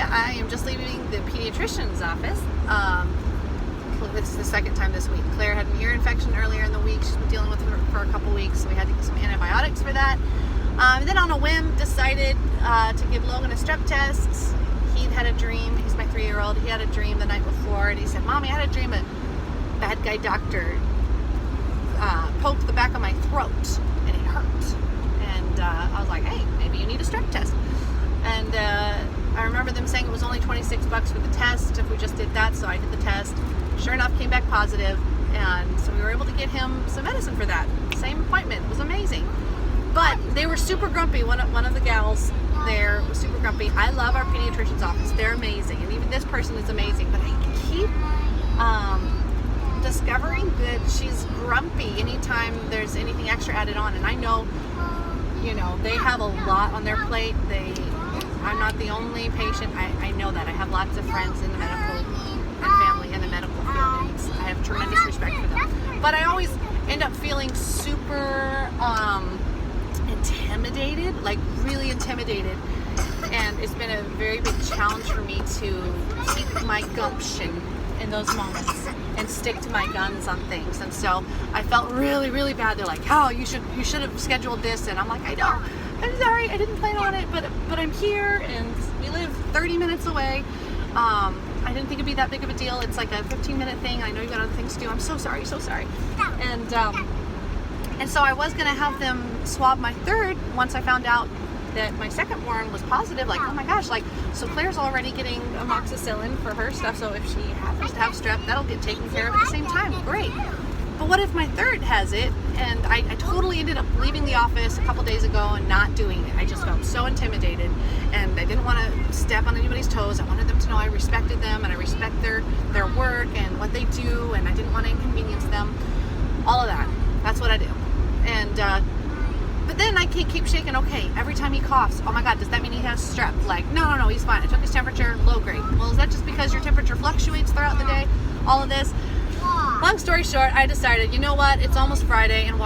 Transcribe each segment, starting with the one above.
I am just leaving the pediatrician's office. This is the second time this week. Claire had an ear infection earlier in the week. She's been dealing with it for a couple weeks, so we had to get some antibiotics for that. Then on a whim, decided to give Logan a strep test. He'd had a dream. He's my 3-year-old. He had a dream the night before, and he said, "Mommy, I had a dream a bad guy doctor poked the back of my throat, and it hurt." And I was like, "Hey, maybe you need a strep test." And I remember them saying it was only $26 for the test if we just did that, so I did the test. Sure enough, came back positive, and so we were able to get him some medicine for that. Same appointment. It was amazing. But they were super grumpy. One of the gals there was super grumpy. I love our pediatrician's office. They're amazing, and even this person is amazing. But I keep discovering that she's grumpy anytime there's anything extra added on. And I know, they have a lot on their plate. I'm not the only patient. I know that. I have lots of friends in the medical and family in the medical field, and I have tremendous respect for them. But I always end up feeling super intimidated, like really intimidated. And it's been a very big challenge for me to keep my gumption in those moments and stick to my guns on things. And so I felt really, really bad. They're like, "Oh, you should have scheduled this." And I'm like, "I know. I'm sorry. I didn't plan on it, but I'm here, and we live 30 minutes away. I didn't think it'd be that big of a deal. It's like a 15-minute thing. I know you got other things to do. I'm so sorry, so sorry." And so I was gonna have them swab my third once I found out that my second-born was positive. Like, oh my gosh, so Claire's already getting amoxicillin for her stuff, so if she happens to have strep, that'll get taken care of at the same time. Great. But what if my third has it? And I totally ended up leaving the office a couple days ago and not doing it. I just felt so intimidated, and I didn't want to step on anybody's toes. I wanted them to know I respected them, and I respect their work and what they do, and I didn't want to inconvenience them. All of that. That's what I do. And but then I can't keep shaking. Okay, every time he coughs, oh my God, does that mean he has strep? Like, no, he's fine. I took his temperature, low grade. Well, is that just because your temperature fluctuates throughout the day? All of this. Long story short, I decided, you know what? It's almost Friday, and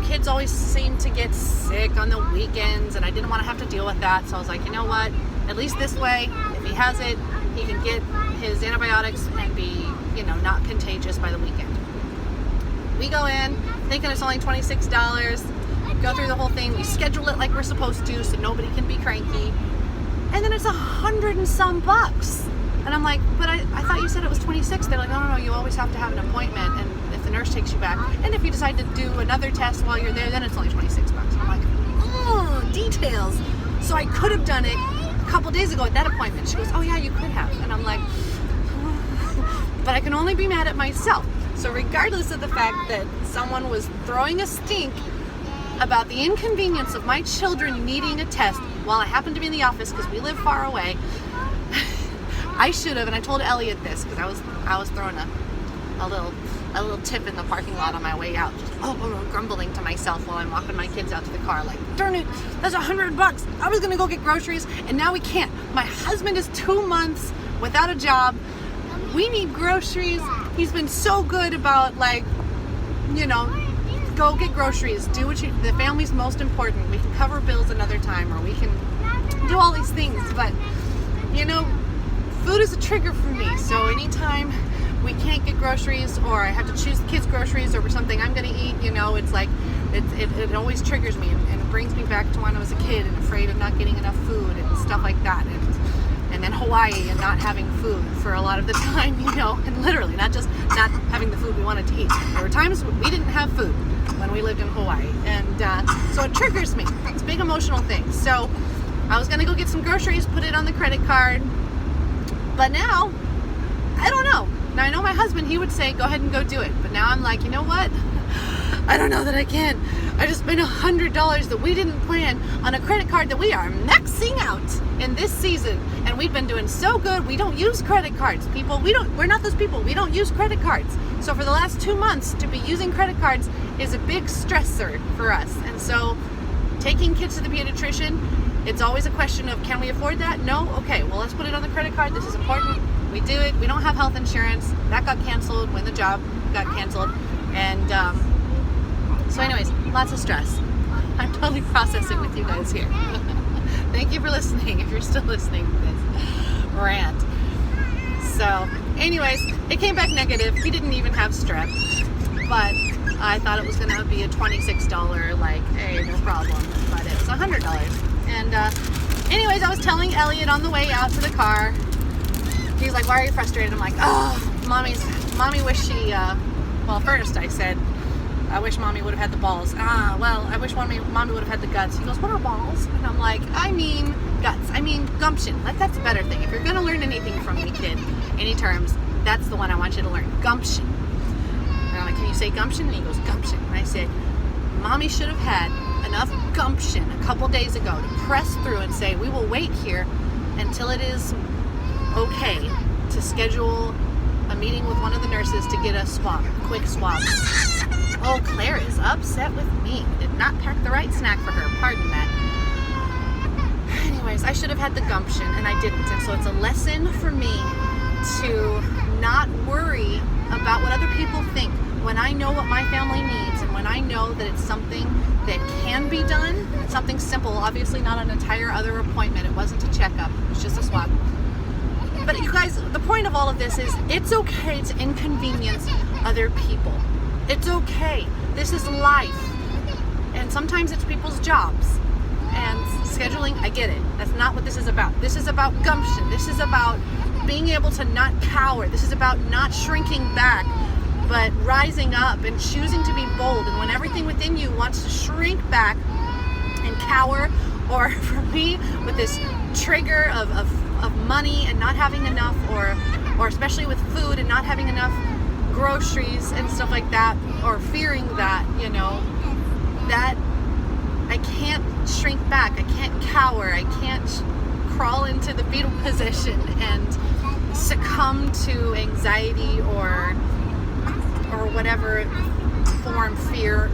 kids always seem to get sick on the weekends, and I didn't want to have to deal with that. So I was like, you know what? At least this way, if he has it, he can get his antibiotics and be, not contagious by the weekend. We go in thinking it's only $26. Go through the whole thing. We schedule it like we're supposed to, so nobody can be cranky. And then it's $100 and some bucks. And I'm like, but I thought you said it was 26. They're like, no, you always have to have an appointment, and if the nurse takes you back, and if you decide to do another test while you're there, then it's only $26. I'm like, oh, details. So I could have done it a couple days ago at that appointment. She goes, oh yeah, you could have. And I'm like, but I can only be mad at myself. So regardless of the fact that someone was throwing a stink about the inconvenience of my children needing a test while I happened to be in the office because we live far away, I should have, and I told Elliot this because I was throwing a little tip in the parking lot on my way out, just grumbling to myself while I'm walking my kids out to the car, like, darn it, that's $100. I was gonna go get groceries, and now we can't. My husband is 2 months without a job. We need groceries. He's been so good about go get groceries. Do what the family's most important. We can cover bills another time, or we can do all these things, but food is a trigger for me. So anytime we can't get groceries, or I have to choose the kids' groceries over something I'm going to eat, it's like it always triggers me, and it brings me back to when I was a kid and afraid of not getting enough food and stuff like that, and then Hawaii and not having food for a lot of the time, and literally not having the food we wanted to eat. There were times we didn't have food when we lived in Hawaii, and so it triggers me. It's a big emotional thing. So I was going to go get some groceries, put it on the credit card. But now, I don't know. Now, I know my husband, he would say, go ahead and go do it. But now I'm like, you know what? I don't know that I can. I just spent $100 that we didn't plan on a credit card that we are maxing out in this season. And we've been doing so good. We don't use credit cards. People, we're not those people. We don't use credit cards. So for the last 2 months, to be using credit cards is a big stressor for us. And so taking kids to the pediatrician, it's always a question of, can we afford that? No? Okay, well, let's put it on the credit card. This is important. We do it. We don't have health insurance. That got canceled when the job got canceled. And so anyways, lots of stress. I'm totally processing with you guys here. Thank you for listening, if you're still listening to this. rant. So anyways, it came back negative. He didn't even have strep, but I thought it was going to be a $26, like, hey, no problem, but it was $100. And anyways, I was telling Elliot on the way out to the car, he's like, why are you frustrated? I'm like, oh, mommy wish she, well, first I said, I wish mommy would have had the balls. Well, I wish mommy would have had the guts. He goes, what are balls? And I'm like, I mean guts. I mean gumption. That's a better thing. If you're going to learn anything from me, kid, any terms, that's the one I want you to learn. Gumption. And I'm like, can you say gumption? And he goes, gumption. And I said, mommy should have had enough gumption a couple days ago to press through and say, we will wait here until it is okay to schedule a meeting with one of the nurses to get a swab, a quick swab. Oh, Claire is upset with me. Did not pack the right snack for her. Pardon that. Anyways, I should have had the gumption, and I didn't. And so it's a lesson for me to not worry about what other people think when I know what my family needs, and when I know that it's something that can be done. Something simple, obviously not an entire other appointment. It wasn't a checkup. It was just a swab. But you guys, the point of all of this is it's okay to inconvenience other people. It's okay. This is life. And sometimes it's people's jobs. And scheduling, I get it. That's not what this is about. This is about gumption. This is about being able to not cower. This is about not shrinking back, but rising up and choosing to be bold. And when everything within you wants to shrink back and cower, or for me, with this trigger of money and not having enough, or especially with food and not having enough groceries and stuff like that, or fearing that, you know, that I can't shrink back, I can't cower, I can't crawl into the fetal position and succumb to anxiety or whatever form fear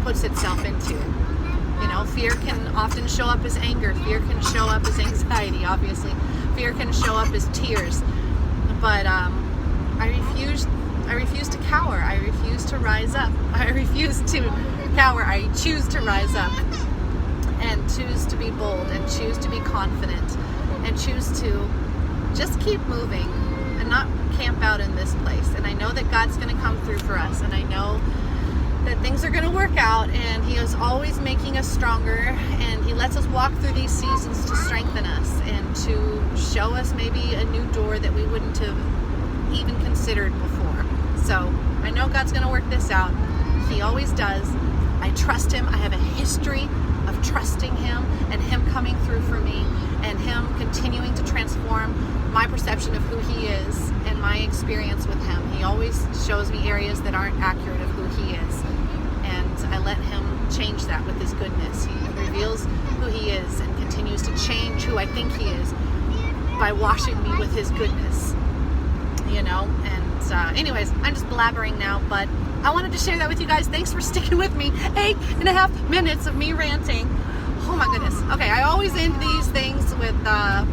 puts itself into. You know, fear can often show up as anger, fear can show up as anxiety, obviously. Fear can show up as tears. But I refuse to cower. I refuse to rise up. I refuse to cower. I choose to rise up and choose to be bold and choose to be confident and choose to just keep moving and not camp out in this place. And I know that God's going to come through for us, and I know that things are going to work out, and He is always making us stronger, and He lets us walk through these seasons to strengthen us and to show us maybe a new door that we wouldn't have even considered before. So I know God's going to work this out. He always does. I trust Him. I have a history of trusting Him and Him coming through for me and Him continuing to transform my perception of who He is and my experience with Him. He always shows me areas that aren't accurate of who He is, and I let Him change that with His goodness. He reveals who He is and continues to change who I think He is by washing me with His goodness, you know. And anyways, I'm just blabbering now, but I wanted to share that with you guys. Thanks for sticking with me. 8.5 minutes of me ranting. Oh my goodness. Okay, I always end these things with a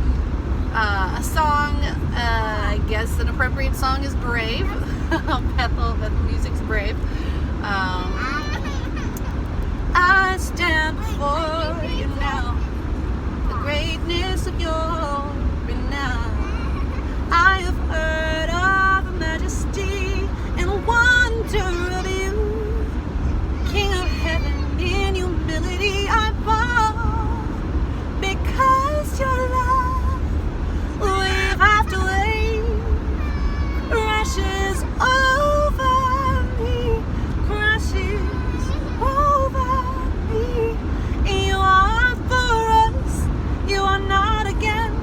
song. I guess an appropriate song is Brave. Bethel Music's Brave. I stand before you now, the greatness of your renown. I have heard of the majesty and wonder of you, King of heaven. In humility I bow, because your love, wave after wave, crashes over me, crashes over me. You are for us, you are not against.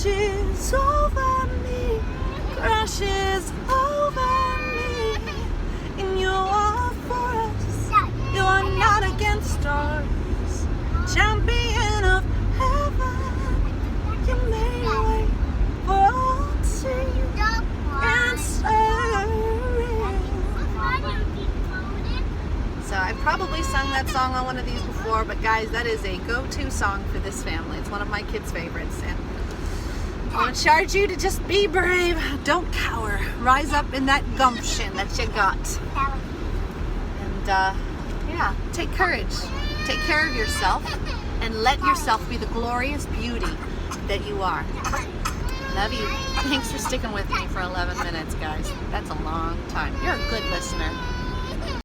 crashes over me, crashes over me. And you are for us, you are not against us. Champion of heaven, you made a way for all to see and so I've probably sung that song on one of these before, but guys, that is a go-to song for this family. It's one of my kids' favorites, and I want to charge you to just be brave. Don't cower. Rise up in that gumption that you got. And yeah, take courage. Take care of yourself and let yourself be the glorious beauty that you are. Love you. Thanks for sticking with me for 11 minutes, guys. That's a long time. You're a good listener.